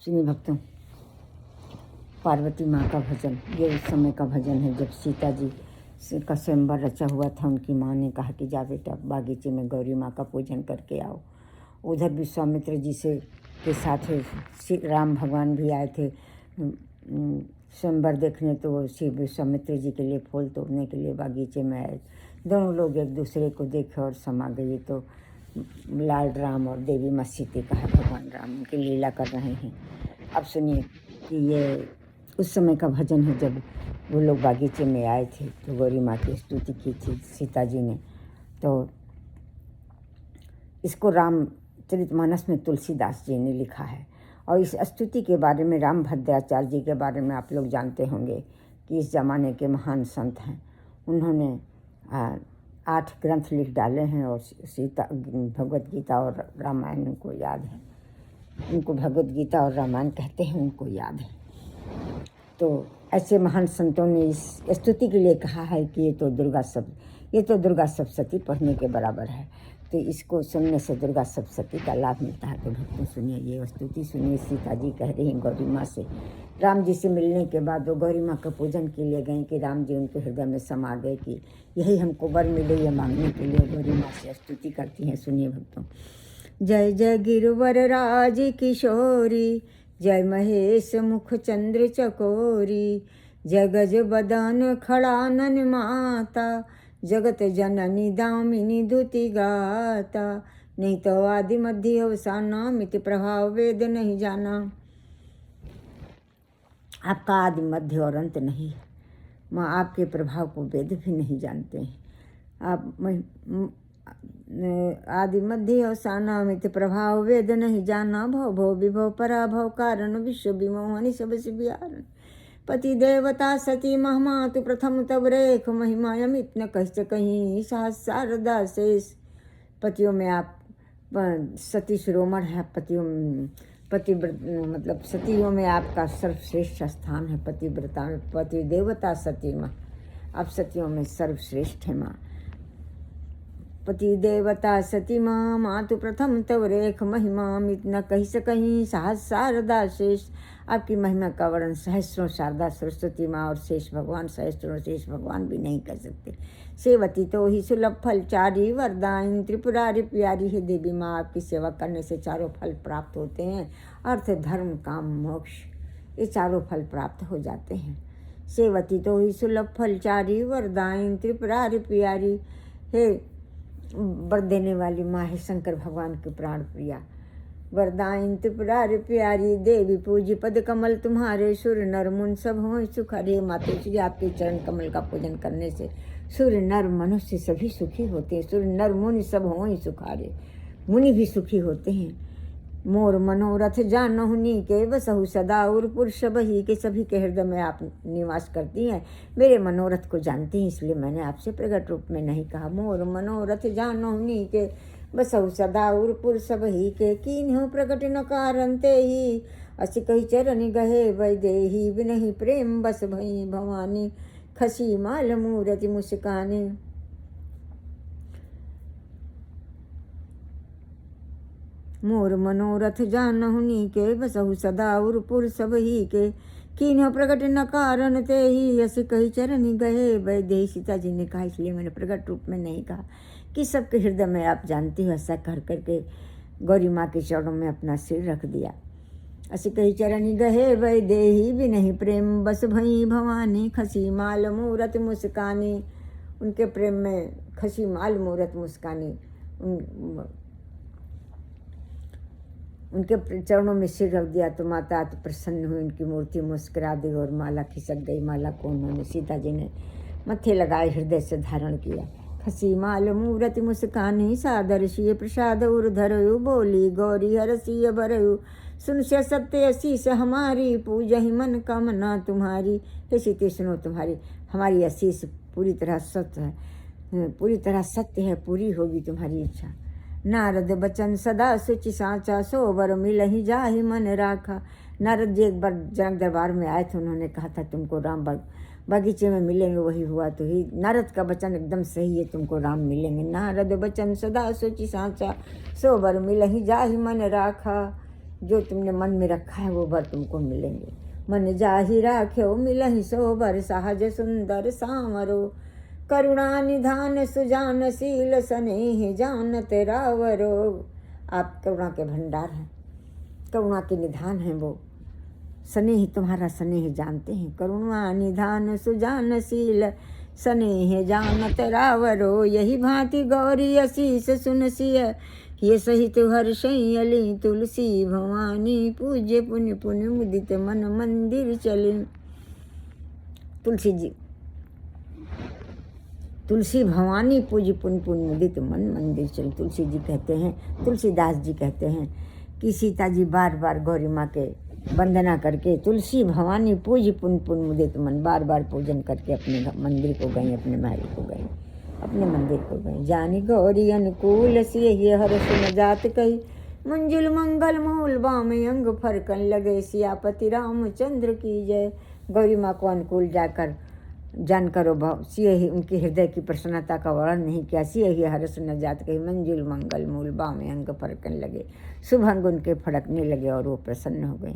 सुनिए भक्तों, पार्वती माँ का भजन, ये उस समय का भजन है जब सीता जी का स्वयंवर रचा हुआ था। उनकी माँ ने कहा कि जा बेटा बागीचे में गौरी माँ का पूजन करके आओ। उधर विश्वामित्र जी से के साथ राम भगवान भी आए थे स्वयंवर देखने, तो वो श्री विश्वामित्र जी के लिए फूल तोड़ने के लिए बागीचे में आए। दोनों लोग एक दूसरे को देखे और समा गए। तो लाल राम और देवी माँ सीता कहा भगवान राम उनकी लीला कर रहे हैं। अब सुनिए कि ये उस समय का भजन है जब वो लोग बागीचे में आए थे तो गौरी माँ की स्तुति की थी सीता जी ने। तो इसको रामचरितमानस में तुलसीदास जी ने लिखा है। और इस स्तुति के बारे में राम भद्राचार्य जी के बारे में आप लोग जानते होंगे कि इस ज़माने के महान संत हैं। उन्होंने 8 ग्रंथ लिख डाले हैं और सीता भगवत गीता और रामायण उनको याद है। उनको भगवत गीता और रामायण कहते हैं, उनको याद है। तो ऐसे महान संतों ने इस स्तुति के लिए कहा है कि ये तो दुर्गा सप्तशती पढ़ने के बराबर है। तो इसको सुनने से दुर्गा सप्तशती का लाभ मिलता है। तो भक्तों सुनिए, ये स्तुति सुनिए। सीता जी कह रही हैं गौरी माँ से, राम जी से मिलने के बाद वो गौरी माँ का पूजन के लिए गए कि राम जी उनके हृदय में समा गए कि यही हमको वर मिले, ये मांगने के लिए गौरी माँ से स्तुति करती हैं। सुनिए भक्तों, जय जय गिरवर राज किशोरी, जय महेश मुख चंद्र चकोरी, जय गज बदन खड़ानन माता, जगत जननी दामिनी दुति गाता, नहीं तो आदि मध्य अवसाना, मित प्रभाव वेद नहीं जाना। आपका आदि मध्य और अंत नहीं है माँ, आपके प्रभाव को वेद भी नहीं जानते हैं। आप आदि मध्य अवसाना, मित प्रभाव वेद नहीं जाना, भव भव विभव पराभव कारण, विश्व विमोहनी सब बिहार, पति देवता सती महिमा तु प्रथम तब रेख, महिमा अमित न कह कहीं सहस शारदा शेष। पतियों में आप सती शिरोमण है। मतलब सतियों में आपका सर्वश्रेष्ठ स्थान है। पतिव्रता में पति देवता सती माँ, आप सतियों में सर्वश्रेष्ठ है माँ। पति देवता सती माँ, मातु प्रथम तव रेख, महिमा अमित न कही सकहीं सहस शारदा शेष। आपकी महिमा का वर्णन सहस्रों शारदा सरस्वती माँ और शेष भगवान, सहस्रों शेष भगवान भी नहीं कर सकते। सेवती तो ही सुलभ फलचारी, वरदायिनी त्रिपुरारी प्यारी है देवी माँ। आपकी सेवा करने से चारों फल प्राप्त होते हैं, अर्थ धर्म काम मोक्ष, ये चारों फल प्राप्त हो जाते हैं। सेवती तो ही सुलभ फलचारी, वरदायिनी त्रिपुरारी प्यारी है, वर देने वाली माँ है शंकर भगवान की प्राण प्रिया। वरदायिनी त्रिपुरारी प्यारी देवी, पूजी पद कमल तुम्हारे, सूर्य नर मुनि सब हों सुख हरे। माता श्री आपके चरण कमल का पूजन करने से सूर्य नर मनुष्य सभी सुखी होते हैं। सूर्य नर मुनि सब हों सुखारे, मुनि भी सुखी होते हैं। मोर मनोरथ जानहुनी के, बसहु सदा उर पुरुष बही के। सभी के हृदय में आप निवास करती हैं, मेरे मनोरथ को जानती हैं, इसलिए मैंने आपसे प्रकट रूप में नहीं कहा। मोर मनोरथ जानहुनी के, बसहु सदा उर पुरुष बही के। कीन्हु प्रकट न कारन्ते ही, असि कही चरण गहे वैदेही। बिनहि प्रेम बस भई भवानी, खसी माल मूरति मुस्कानी। मोर मनोरथ जानहुनी के, बसहु सदा उर पुरुष बही के। कीन्ह प्रकट न कारण ते ही, अस कही चरण गए वैदेही। सीता जी ने कहा, इसलिए मैंने प्रकट रूप में नहीं कहा कि सबके हृदय में आप जानती हो। ऐसा कर करके गौरी माँ के चरणों में अपना सिर रख दिया। अस कही चरण गहे वैदेही, बिनहि प्रेम बस भई भवानी, खसी माल मूरत मुस्कानी। उनके प्रेम में खसी माल मूरत मुस्कानी, उनके चरणों में सिर रख दिया तो माता अति प्रसन्न हुई। उनकी मूर्ति मुस्कुरा दी और माला खिसक गई। माला को उन्होंने सीता जी ने मत्थे लगाए, हृदय से धारण किया। खसी माल मूरति मुस्कानी, सादर सिय प्रसाद उर धरयु, बोली गौरी हरसिय भरयु। सुन से सत्य असीस हमारी, पूजहि मन कामना तुम्हारी। हे सीते सुनो, तुम्हारी हमारी असीस पूरी तरह सत्य है, पूरी तरह सत्य है, पूरी होगी तुम्हारी इच्छा। नारद बचन सदा सुचि साचा, सोबर मिलहि जाहि मन राखा। नारद जी एक बार जनक दरबार में आए थे, उन्होंने कहा था तुमको राम बगीचे में मिलेंगे, वही हुआ। तो ही नारद का वचन एकदम सही है, तुमको राम मिलेंगे। नारद बचन सदा सोचि साचा, सोबर मिलहि जाहि मन राखा। जो तुमने मन में रखा है वो वर तुमको मिलेंगे। मन जाहि राख्यो मिलहि सो वर, सहज सुंदर सामरो, करुणा निधान सुजान शील स्नेह जानत रावरो। आप करुणा के भंडार हैं, करुणा के निधान हैं वो, स्नेह तुम्हारा स्नेह जानते हैं। करुणा निधान सुजान शील स्नेह जानत रावरो, यही भांति गौरी असीस सुनसिय, ये सहित हर्षयली तुलसी भवानी, पूज्य पुण्य पुण्य मुदित मन मंदिर चले। तुलसी जी, तुलसी भवानी पूज्य पुण्य पुण्य मुदित मन मंदिर चले। तुलसी जी कहते हैं, तुलसीदास जी कहते हैं कि सीता जी बार बार गौरी माँ के वंदना करके तुलसी भवानी पूज्य पुण्य पुण्य मुदित मन, बार बार पूजन करके अपने मंदिर को गए, अपने महल को गए, अपने मंदिर को गए। जानी गौरी अनुकूल सिय हर्ष न जात कही, मंजुल मंगल मूल बाम अंग फरकन लगे, सियापति रामचंद्र की जय। गौरी माँ को अनुकूल जाकर जानकर भाव सिय ही उनके हृदय की प्रसन्नता का वर्णन नहीं किया। सिय ही हर्ष न जात कही, मंजुल मंगल मूल बाम अंग फरकन लगे, शुभ अंग उनके फड़कने लगे और वो प्रसन्न हो गए।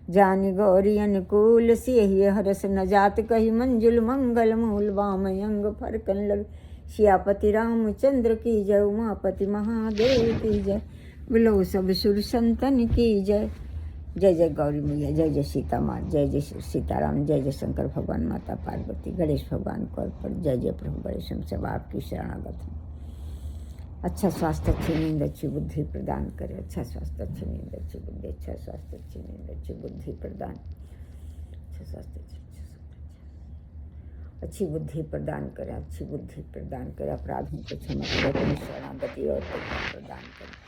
जानी गौरी अनुकूल सिय ही हर्ष न जात कही, मंजुल मंगल मूल बाम अंग फरकन लगे, सियापति रामचंद्र की जय, उमापति महादेव की जय, बिलो सब सुर संतन की जय। जय जय गौरी मैया, जय जय सीता माँ, जय जय सीताराम, जय जय शंकर भगवान, माता पार्वती, गणेश भगवान को अर्पण। जय जय प्रभु गणेश, हम सब आपकी शरणागत हैं। अच्छा स्वास्थ्य, अच्छी नींद, अच्छी बुद्धि प्रदान करे। अच्छा स्वास्थ्य, अच्छी नींद, अच्छी बुद्धि, अच्छा स्वास्थ्य, अच्छी नींद, अच्छी बुद्धि प्रदान, अच्छा स्वास्थ्य, अच्छी बुद्धि प्रदान करे, अच्छी बुद्धि प्रदान करे। अपराधों को क्षमा करे, अपनी शरणागति और प्रदान करे।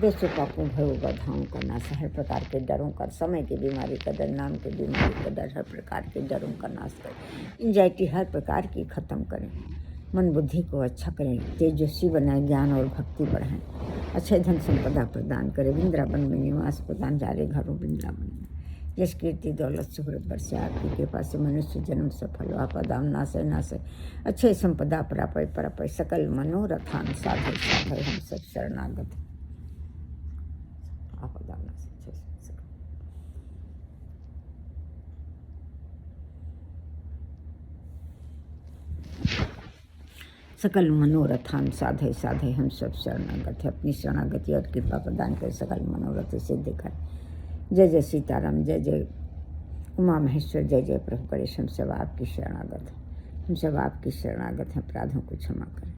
दोस्तों पापों भयों बाधाओं का नाश, हर प्रकार के डरों का, समय की बीमारी का डर, नाम की बीमारी का डर, हर प्रकार के डरों का नाश करें। एंजाइटी हर प्रकार की खत्म करें। मन बुद्धि को अच्छा करें, तेजस्वी बनाए, ज्ञान और भक्ति बढ़ाएं। अच्छे धन संपदा प्रदान करें। वृंदावन में निवास प्रदान, जारे घरों वृंदावन में। यश कीर्ति दौलत शोहरत बरसे, आपकी कृपा से मनुष्य जन्म सफल, आपदाम नाशे नाशे, अच्छे संपदा प्रापय परपय, सकल मनोरथान साधे साधे हम सब शरणागत। आपदाम नाशे सकल मनोरथान साधे साधे हम सब शरणागत है। अपनी शरणागति और कृपा प्रदान कर सकल मनोरथ सिद्ध कर। जय जय सीताराम, जय जय उमा महेश्वर, जय जय प्रभु गणेश, हम सब आपकी शरणागत हैं। हम सब आपकी शरणागत हैं। अपराधों को क्षमा करें।